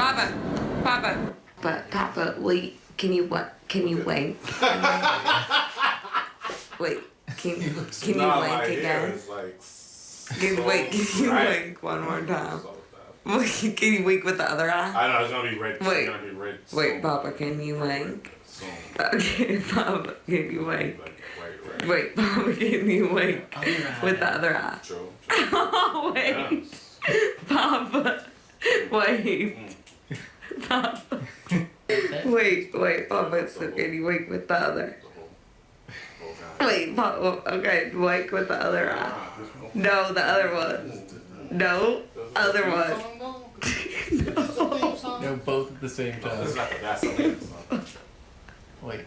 Papa. But Papa, wait, can you wink? Wait, can you wink again? Can you wink one more time? Can you wink with the other eye? I know, it's gonna be red. Wait. It's gonna be red. Wait, Papa, can you wink? Soon. Okay, Papa, can you wink? Right. Wait, Papa, can you wink with the other eye? True. Oh, wait. Papa, wait. Papa. Wait, Papa, so can you wink with the other? Wait, Papa, okay, wink with the other eye. No, the other one. No, other one. No, both at the same That's time. not the Vaseline song. Wait.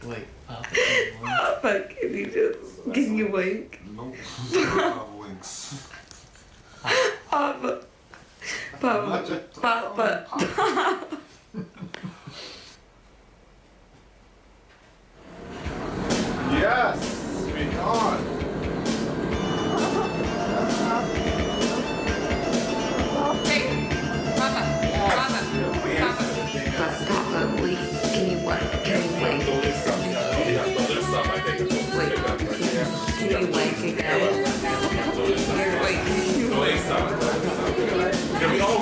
Papa, can you wink? No, winks. Papa. Yes, be on. Hey, Papa, wait, can you wink? Wait, can you wink again?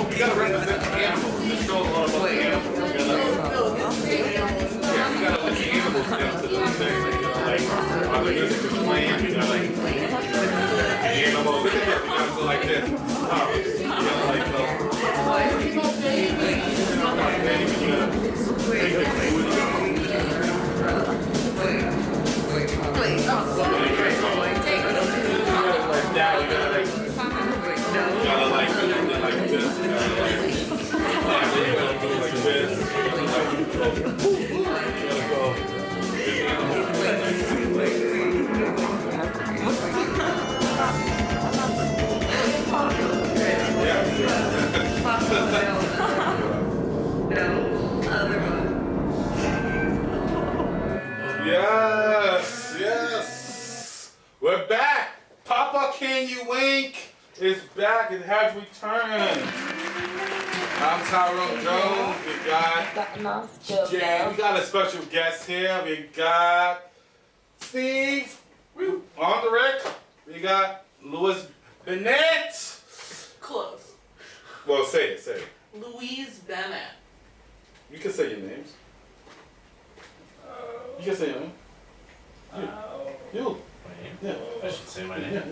We gotta represent the animals. There's still a lot of other animals. We gotta let the animals down to the thing. Are the music is playing? You gotta the animals. We gotta go like this. You gotta like Yes. We're back. Papa Can You Wink is back. It has returned. I'm Tyrone Jones. We got Jay. We got a special guest here. We got Steve on the rec. We got Louis Bennett. Close. Well, say it. Louise Bennett. You can say your names. You can say your name. You. My name? Yeah. I should say my name. Yeah.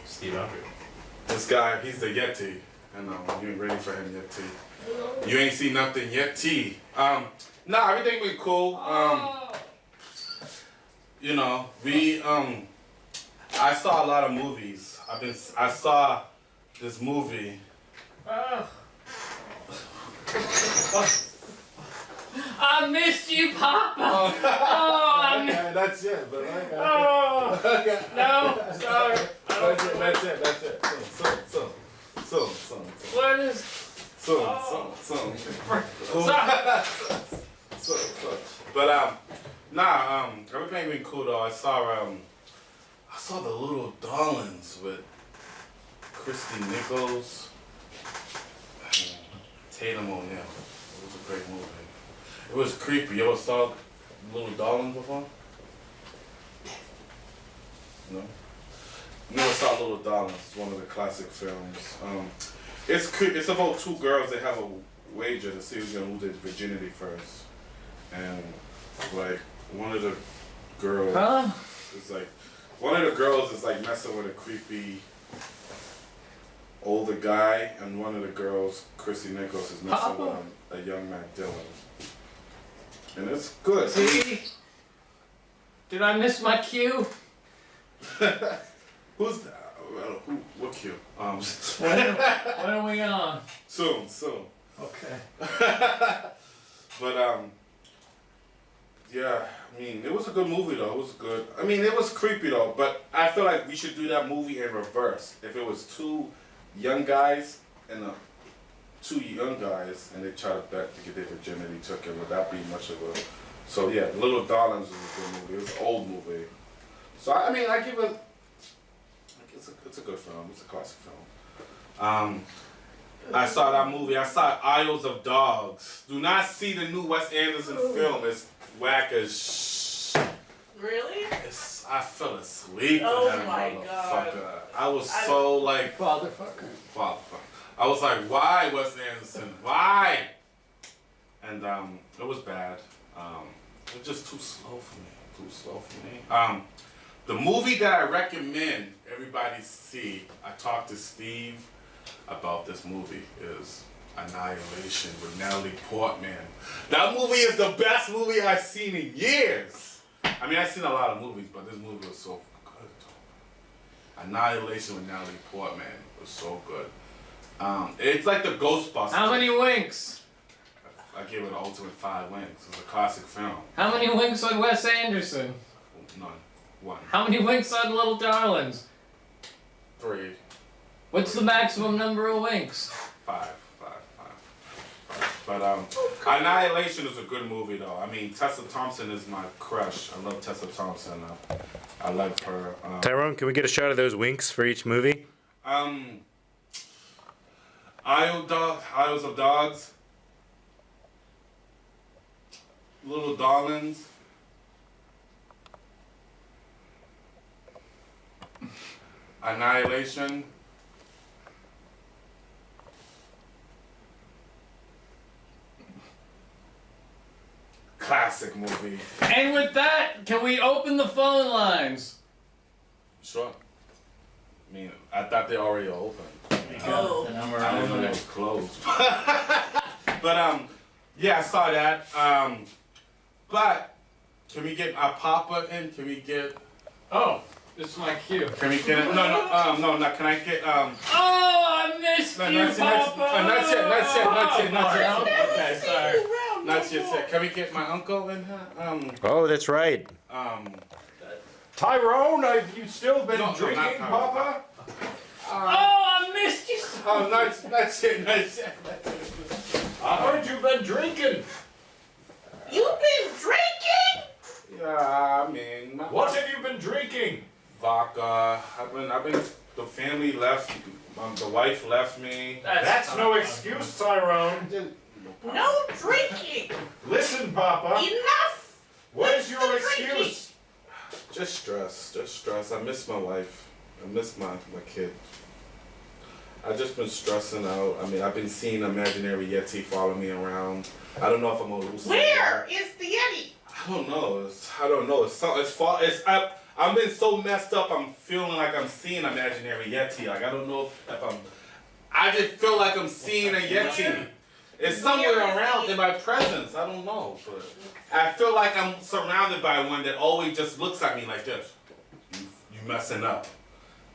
Steve Andrew. This guy, he's the Yeti. And you ain't ready for him yet, T. You ain't seen nothing yet, T. Nah, everything been cool. You know, I saw a lot of movies. I saw this movie. I missed you, Papa. Okay, that's it, but okay. No, sorry. That's it. So. What is? So. But everything been cool though. I saw the Little Darlings with Christy Nichols and Tatum O'Neal. It was a great movie. It was creepy. You ever saw Little Darlings before? No? You never saw Little Darlings. It's one of the classic films. It's about two girls that have a wager to see who's gonna lose their virginity first. And like one of the girls is like messing with a creepy older guy, and one of the girls, Chrissy Nichols, is messing with a young Matt Dillon. And it's good. See? Did I miss my cue? Who's that? What cue? When are we on? Soon. Okay. But yeah, I mean, it was a good movie though. It was good. I mean, it was creepy though. But I feel like we should do that movie in reverse. If it was two young guys and they try to bet to get their virginity taken, would that be much of a? So yeah, Little Darlings was a good movie. It was an old movie. So I mean, I give it. It's a good film. It's a classic film. I saw that movie. I saw Isles of Dogs. Do not see the new Wes Anderson film. It's whack as Really? I fell asleep Oh in that my motherfucker. God. I was so like, Fatherfucker. I was like, why Wes Anderson? Why? And it was bad. It was just too slow for me. The movie that I recommend everybody see, I talked to Steve about this movie, is Annihilation with Natalie Portman. That movie is the best movie I've seen in years. I mean, I've seen a lot of movies, but this movie was so good. Annihilation with Natalie Portman was so good. It's like the Ghostbusters. How many winks? I give it an ultimate 5 winks. It's a classic film. How many winks on Wes Anderson? None. 1. How many winks on Little Darlings? 3. What's the maximum number of winks? 5. But Annihilation is a good movie though. I mean, Tessa Thompson is my crush. I love Tessa Thompson. I like her. Tyrone, can we get a shot of those winks for each movie? Isles of Dogs. Little Darlings. Annihilation. Classic movie. And with that, can we open the phone lines? Sure. I mean, I thought they already open. Oh. The number I didn't know they was closed. But yeah, I saw that. But can we get our Papa in? Can we get? Oh, this is my cue. Can we get? No. Not. Can I get? Oh, I missed No, you, not yet, Papa. not yet. Okay, sorry. Not yet. Can we get my uncle in here? Oh, that's right. Tyrone, have you still been No, not drinking, Tyrone. Papa? Oh, I missed you. Oh, not yet. I heard you've been drinking. You've been drinking? Yeah, I mean. What have you been drinking? Vodka. I've been. The family left. The wife left me. That's no excuse, Tyrone. No drinking. Listen, Papa. Enough. What is your with the drinking. excuse? Just stress. I miss my wife. I miss my kid. I've just been stressing out. I mean, I've been seeing imaginary Yeti follow me around. I don't know if I'm hallucinating. Where is the Yeti? I don't know. I've been so messed up. I'm feeling like I'm seeing imaginary Yeti. Like I don't know if I'm. I just feel like I'm seeing a Yeti. It's somewhere around in my presence. I don't know, but I feel like I'm surrounded by one that always just looks at me like this. You messing up.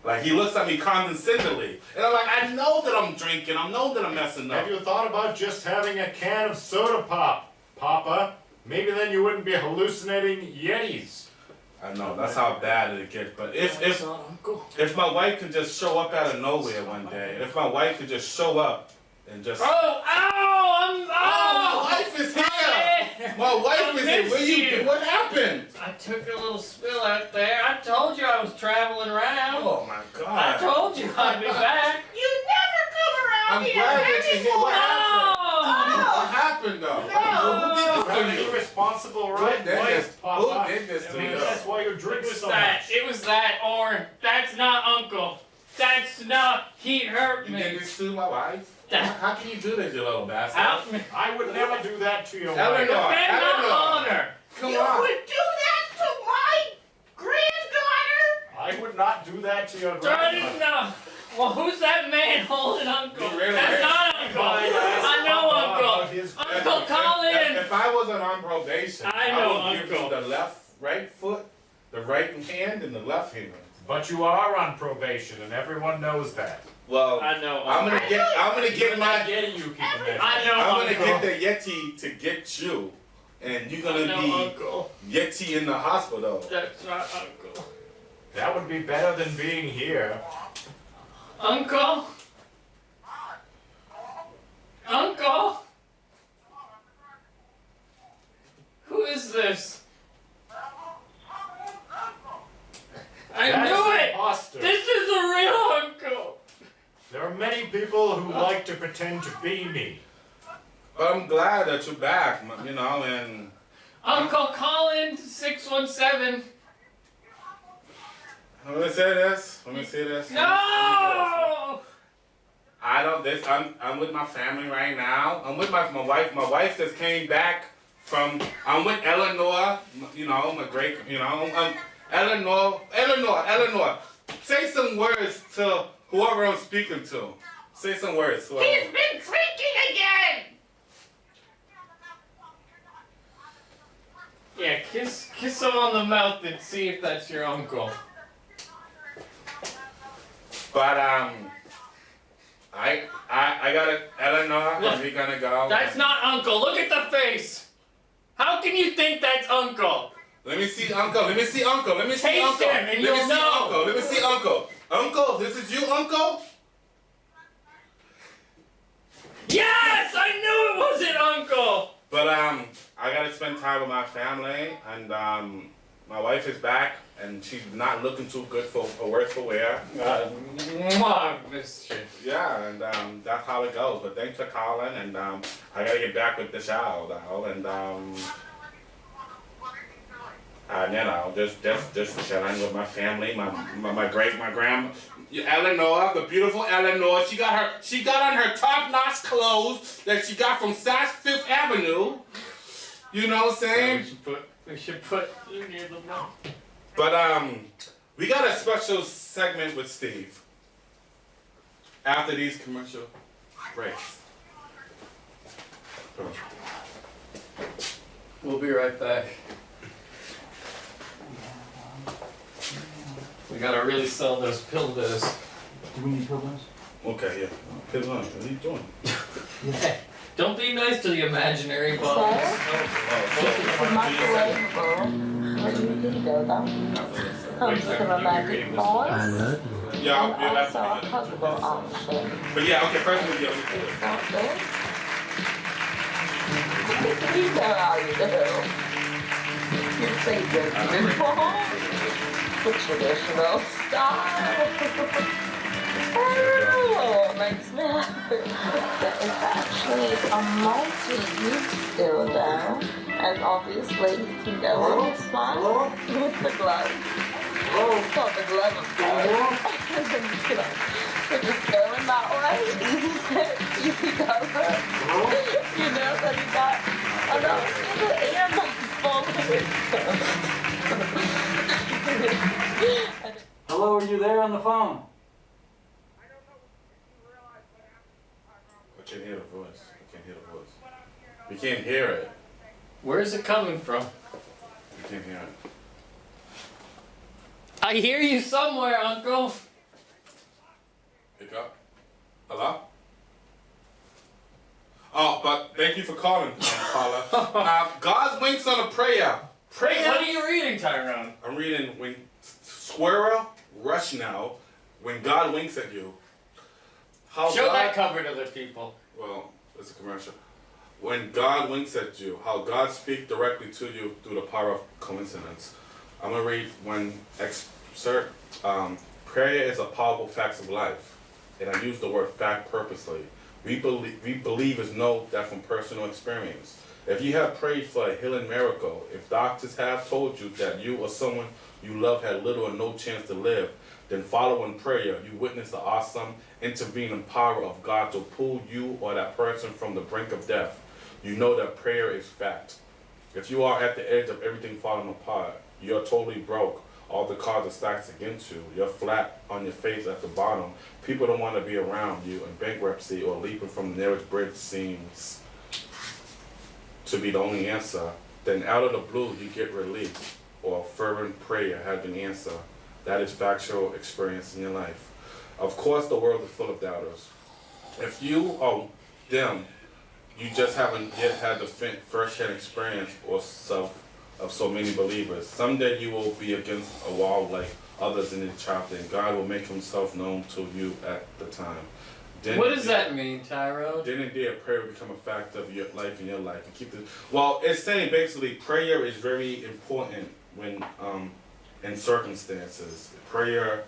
Like he looks at me condescendingly, and I'm like, I know that I'm drinking. I know that I'm messing up. Have you thought about just having a can of soda pop, Papa? Maybe then you wouldn't be hallucinating Yetis. I know that's how bad it gets. But if my wife could just show up out of nowhere one day, if my wife could just show up and just my wife is here. My wife is here. Where you? What happened? I took a little spill out there. I told you I was traveling around. Oh my I God. told you I'd be back. You never come around I'm here glad that you're here. What happened? Oh! What happened though? No. Who did this to you? Irresponsible, right? Who did Wife, this? Papa. Who did this to Maybe you? that's why you It drink was so that. much. It was that, or that's not Uncle. That's not. He hurt You me. did this to my wife? How can you do this, you little bastard? Help me. I would never do that to your Eleanor. wife. Defend my Eleanor. honor. Come You on. would do that to my granddaughter? I would not do that to your Dirty grandmother. no. Well, who's that man holding Uncle? You really That's is. not Uncle. I know Uncle. Uncle, call in. If I wasn't on probation, I know, would give you Uncle. the right foot, the right hand, and the left hand. But you are on probation, and everyone knows that. Well, I know I'm Uncle. gonna get Even not my. getting you keep a I know I'm gonna Uncle. get the Yeti to get you, and you're I gonna know be Uncle. Yeti in the hospital. That's not Uncle. That would be better than being here. Uncle? Uncle? Who is this? I That's knew an it! imposter. This is a real uncle! There are many people who like to pretend pretend to be me. But I'm glad that you're back, you know, and Uncle Colin 617. let me say this. Let me say this. No! I don't. This. I'm with my family right now. I'm with my wife. My wife just came back from. I'm with Eleanor. You know, my great. You know, Eleanor. Say some words to whoever I'm speaking to. Say some words. He's been drinking again! Yeah, kiss him on the mouth and see if that's your uncle. But I got it, Eleanor. Look, and we're gonna go. That's not uncle. Look at the face. How can you think that's uncle? Let me see Uncle. Let me see Uncle. Let me see Taste Uncle. him and Let me you'll see know. Uncle. Let me see Uncle. Uncle, this is you, Uncle? Yes, I knew it wasn't uncle. But I gotta spend time with my family, and my wife is back, and she's not looking too good for worse for wear. Mwah, Mr. Yeah, and that's how it goes. But thanks for calling, and I gotta get back with the show, though, and you know, just chilling with my family, my grandma, Eleanor, the beautiful Eleanor. She got on her top-notch clothes that she got from Saks Fifth Avenue. You know what I'm saying? We should put you near the mouth. But we got a special segment with Steve after these commercial breaks. We'll be right back. We gotta really sell those pill dos. Do we need pillows? Okay, yeah. Good luck. What are you doing? Yeah. Don't be nice to the imaginary boss. Oh, It's a microwavable. Where do you need to go though? Comes with a romantic toy. yeah, And that's also a good. huggable option. But yeah, okay, first we go. It's not this. You know how you do. You say this before. The traditional style. Oh, makes me happy. That is actually a multi-use dildo. And obviously you can go on this one with the glove. It's called the glove of power. So just go in that way. Easy does it. You know that you got another earbud full. Hello, are you there on the phone? I can't hear the voice. We can't hear it. Where is it coming from? We can't hear it. I hear you somewhere, uncle. Pick up. Hello? Oh, but thank you for calling, Paula. God's winks on a prayer. Prayer. What are you reading, Tyrone? I'm reading when Squirrel Rush now. When God winks at you. How Show God, that cover to the people. Well, it's a commercial. When God winks at you, how God speaks directly to you through the power of coincidence. I'm gonna read one excerpt. Prayer is a powerful fact of life, and I use the word fact purposely. We believe is know that from personal experience. If you have prayed for a healing miracle, if doctors have told you that you or someone you love had little or no chance to live, then following prayer, you witness the awesome intervening power of God to pull you or that person from the brink of death. You know that prayer is fact. If you are at the edge of everything falling apart, you're totally broke, all the cards are stacked against you, you're flat on your face at the bottom, people don't want to be around you, and bankruptcy or leaping from the nearest bridge seems to be the only answer, then out of the blue you get relief, or a fervent prayer has been answered. That is factual experience in your life. Of course, the world is full of doubters. If you are them, you just haven't yet had the first-hand experience of so many believers. Someday you will be against a wall like others in the chapter, and God will make himself known to you at the time. Then What does that mean, Tyrone? Then indeed prayer will become a fact of your life and your life. And keep it. Well, it's saying basically prayer is very important when in circumstances. Prayer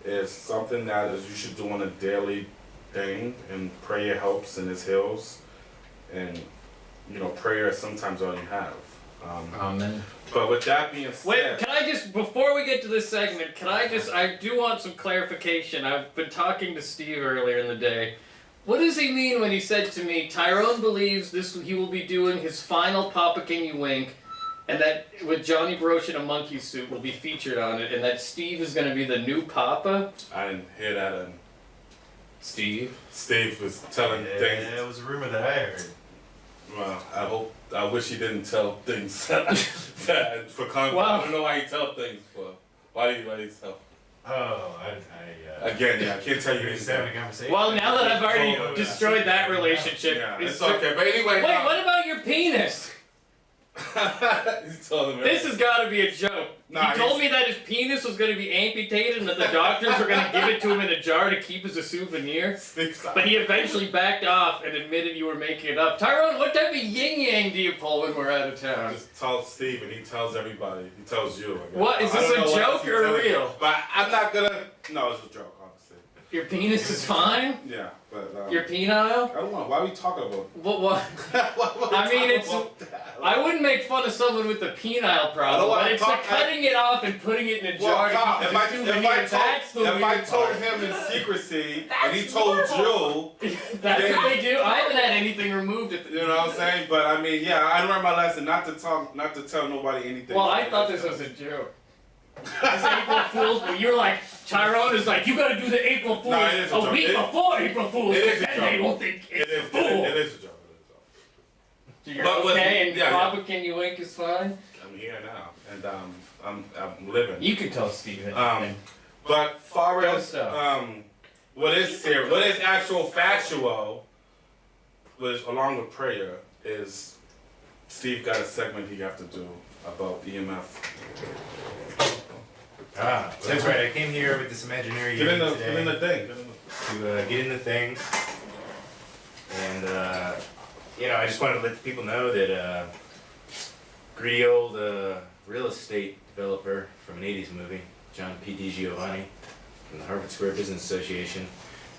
is something that you should do on a daily thing, and prayer helps and it heals. And you know, prayer is sometimes all you have. Amen. But with that being said, Wait, can I just, before we get to this segment, I do want some clarification. I've been talking to Steve earlier in the day. What does he mean when he said to me, Tyrone believes he will be doing his final Papa Can You Wink, and that with Johnny Broche in a monkey suit will be featured on it, and that Steve is going to be the new Papa? I didn't hear that, and Steve was telling Yeah, things. it was a rumor that I heard. Well, I wish he didn't tell things that for context. Wow. I don't know why he tell things for. Why do you tell? Oh, Again, yeah, I can't tell you we were just having a anything. conversation. Well, now that I've already Oh, destroyed that relationship, Yeah, it's it's okay. But anyway, Wait, what about your penis? he told him. This has got to be a joke. Nah, He told he's- me that his penis was going to be amputated and that the doctors were going to give it to him in a jar to keep as a souvenir. But he eventually backed off and admitted you were making it up. Tyrone, what type of yin-yang do you pull when we're out of town? Just tell Steve, and he tells everybody. He tells you. I guess. What, is I this don't a know what joke else he's or telling you. real? But I'm not gonna. No, it's a joke, honestly. Your penis is fine? Yeah, but You're penile? I don't know. Why are we talking about? What? Why I mean, it's- about that? I wouldn't make fun of someone with the penile I don't problem, wanna but it's talk- like cutting it off and putting it in a jar to Carl, keep if I as a souvenir. That's the told weird part. him in secrecy, and he told you, That's what they do. I haven't had anything removed at the. you know what I'm saying? But I mean, yeah, I learned my lesson not to tell nobody anything. Well, I thought this was a joke. This April Fool's, but you're like, Tyrone is like, you gotta do the April Fool's No, it is a joke. week before April Fool's, it is a because then they joke. won't think It it's is. a fool. It is a joke. So you're But with- okay, and yeah, Papa Can You Wink is fine? I'm here now, and I'm living. You can tell Steven. But far Don't as stop. what is actual factual, was along with prayer is Steve got a segment he have to do about EMF. Ah, that's right. I came here with this imaginary Get in unit the today get in the thing. to get in the thing, and you know, I just wanted to let the people know that greedy old real estate developer from an '80s movie, John P. DiGiovanni from the Harvard Square Business Association,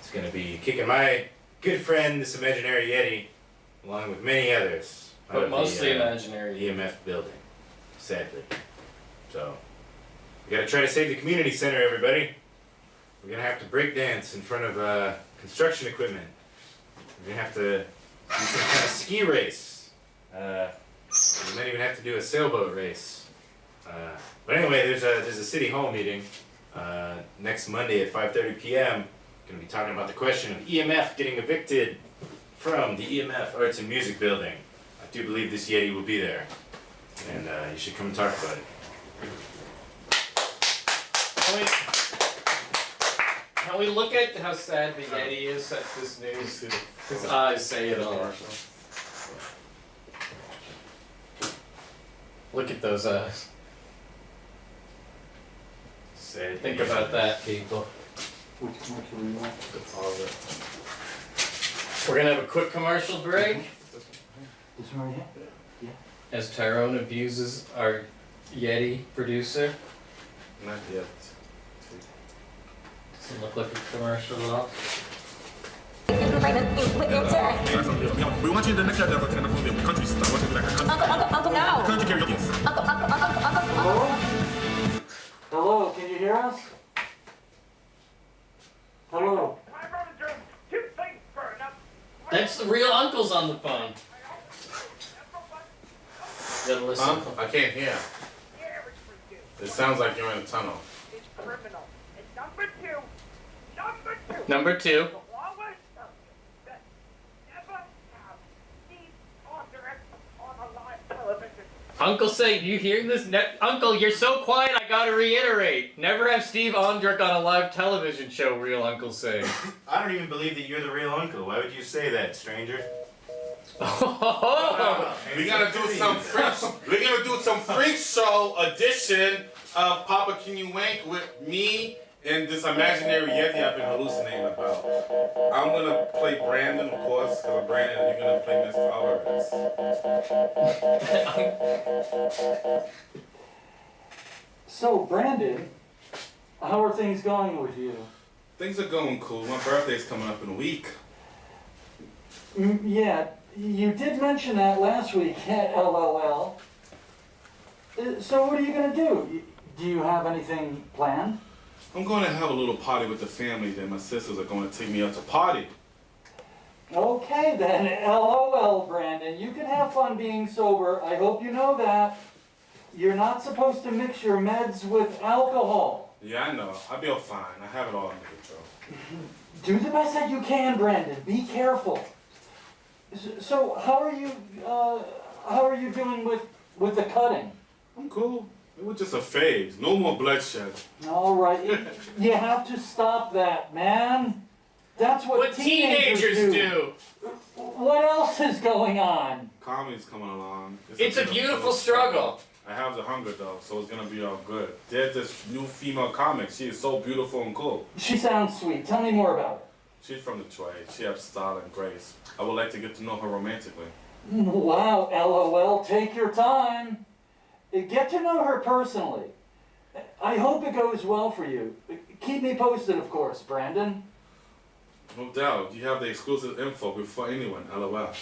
is going to be kicking my good friend, this imaginary Yeti, along with many others, out But of mostly the imaginary. EMF building, sadly. So, we gotta try to save the community center, everybody. We're gonna have to break dance in front of construction equipment. We're gonna have to do some kind of ski race. We might even have to do a sailboat race. But anyway, there's a city hall meeting next Monday at 5:30 p.m. Gonna be talking about the question of EMF getting evicted from the EMF Arts and Music Building. I do believe this Yeti will be there, and you should come and talk about it. Can we look at how sad the Yeti is at this news? His eyes say it all. Look at those eyes. Sad. Think about that, people. Which commercial do you want? We're gonna have a quick commercial break This one right here? as Tyrone abuses our Yeti producer. Not yet. Doesn't look like a commercial at all. We want you to next year to be a country star. Want to be like a country, No. country karaoke. Hello? Hello, can you hear us? Hello? My brother drove 2 things burn up. That's the real uncle's on the phone. You gotta listen. I can't hear. Yeah, it's for you. It sounds like you're in a tunnel. It's criminal. And number two. Number two. The law will tell you that never have Steve Arthur on a live television. Uncle say, you hear this? Uncle, you're so quiet, I gotta reiterate. Never have Steve Ondrick on a live television show, real Uncle say. I don't even believe that you're the real uncle. Why would you say that, stranger? We're gonna do some freak show edition of Papa Can You Wink with me and this imaginary Yeti I've been hallucinating about. I'm gonna play Brandon, of course, because I'm Brandon, and you're gonna play Miss Alvarez. So, Brandon, how are things going with you? Things are going cool. My birthday's coming up in a week. Yeah, you did mention that last week at LOL. So what are you gonna do? Do you have anything planned? I'm going to have a little party with the family. Then my sisters are going to take me out to party. Okay then, LOL, Brandon. You can have fun being sober. I hope you know that. You're not supposed to mix your meds with alcohol. Yeah, I know. I'll be all fine. I have it all under control. Do the best that you can, Brandon. Be careful. So how are you doing with the cutting? I'm cool. It was just a phase. No more bloodshed. All right, you have to stop that, man. That's what teenagers do. What else is going on? Comedy's coming along. It's a beautiful struggle. I have the hunger though, so it's gonna be all good. There's this new female comic. She is so beautiful and cool. She sounds sweet. Tell me more about her. She's from Detroit. She has style and grace. I would like to get to know her romantically. Wow, LOL, take your time. Get to know her personally. I hope it goes well for you. Keep me posted, of course, Brandon. No doubt. You have the exclusive info before anyone. LOL.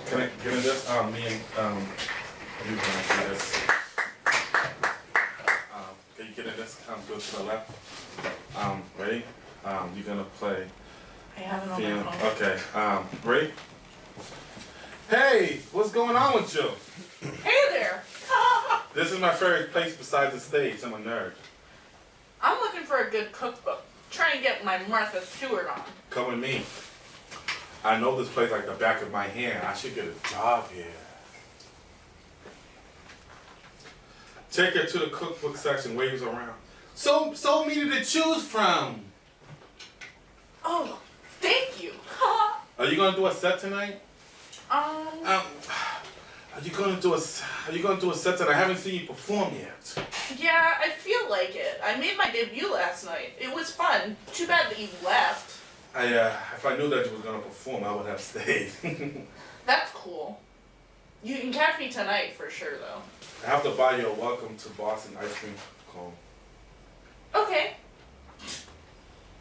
Can I get in this? Me and you can do this. Can you get in this? Go to the left. Ready? You're gonna play. I have it on my phone. Okay. Ready? Hey, what's going on with you? Hey there. This is my favorite place besides the stage. I'm a nerd. I'm looking for a good cookbook. Trying to get my Martha Stewart on. Come with me. I know this place like the back of my hand. I should get a job here. Take her to the cookbook section, waves around. So many to choose from. Oh, thank you. Are you gonna do a set tonight? Are you gonna do a set tonight? I haven't seen you perform yet. Yeah, I feel like it. I made my debut last night. It was fun. Too bad that you left. If I knew that you was gonna perform, I would have stayed. That's cool. You can catch me tonight for sure, though. I have to buy you a welcome to Boston ice cream cone. Okay.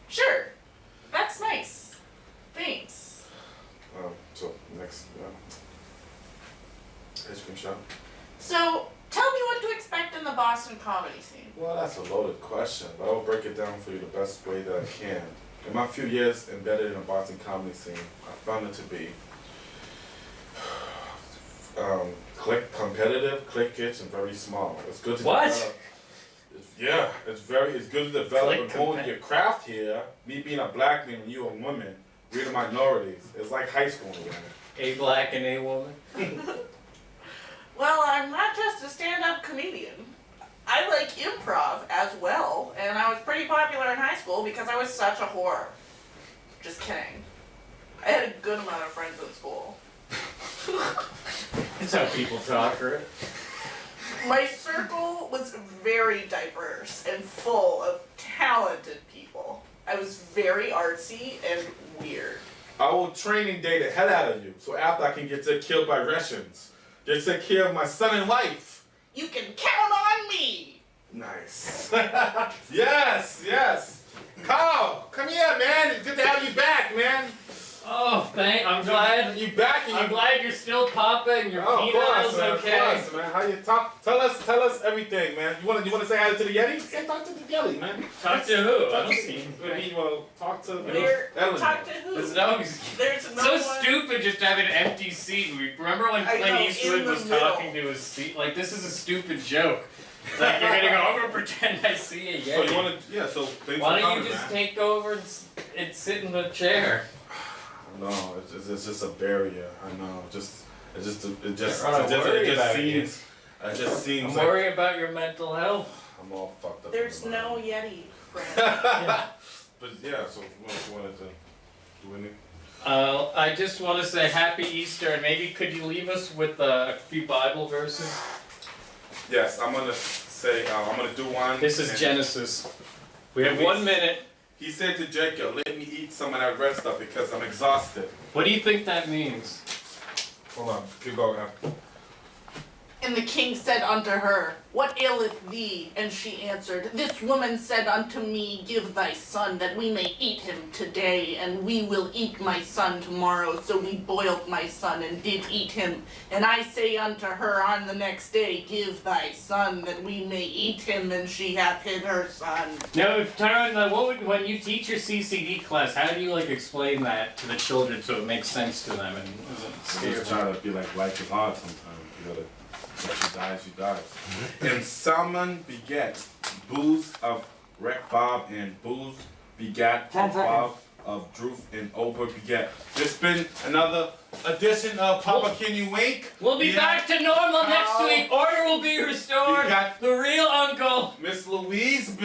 Sure. That's nice. Thanks. So next ice cream shop. So, tell me what to expect in the Boston comedy scene. Well, that's a loaded question, but I'll break it down for you the best way that I can. In my few years embedded in the Boston comedy scene, I found it to be competitive, cliquish, and very small. It's good to What? develop. It's good to develop and hone your craft here. Me being a black man and you a woman, we're the minorities. It's like high school in a way. A black and a woman. Well, I'm not just a stand-up comedian. I like improv as well, and I was pretty popular in high school because I was such a whore. Just kidding. I had a good amount of friends in school. That's how people talk, right? My circle was very diverse and full of talented people. I was very artsy and weird. I will training day the hell out of you, so after I can get killed by Russians, just take care of my son and wife. You can count on me! Nice. Yes. Carl, come here, man. It's good to have you back, man. Oh, I'm glad. You back and I'm glad you're still Papa and your Oh, of penile is course, man, okay. of course, man. How you talk? Tell us everything, man. You wanna say hi to the Yeti? Say talk to the Yeti, man. Talk to who? I Talk don't to see him. well, talk to Talk to who? There's no. There's no So one. stupid just to have an empty seat. Remember when I Clint know, Eastwood in the was middle. talking to his seat? Like, this is a stupid joke. Like, you're gonna go over and pretend I see a So Yeti. you wanna so thanks Why for don't coming, you just man. take over and sit in the chair? No, it's just a barrier. I know. It just seems I'm like worried about your mental health. I'm all fucked up. There's in the no mind. Yeti, Brandon. But yeah, so what you wanted to do anything? I just want to say Happy Easter, and maybe could you leave us with a few Bible verses? Yes, I'm gonna say I'm gonna do one. This is and Genesis. We have Please. 1 minute. He said to Jacob, "Let me eat some of that red stuff because I'm exhausted." What do you think that means? Hold on, keep going. And the king said unto her, What aileth thee? And she answered, This woman said unto me, Give thy son, that we may eat him today, and we will eat my son tomorrow. So we boiled my son, and did eat him. And I say unto her on the next day, Give thy son, that we may eat him, and she hath hid her son. Now, if Tyrone, when you teach your CCD class, how do you explain that to the children so it makes sense to them and isn't scary? Just try to be like life is hard sometimes. You gotta. If she dies, she dies. And Salmon beget Booze of Wreck Bob, and Booze begat 10 Bob of Droof, and Ober beget. There's been another edition of Papa Can You Wink? We'll be back to normal next week. Order will be restored. We got the real uncle. Miss Louise.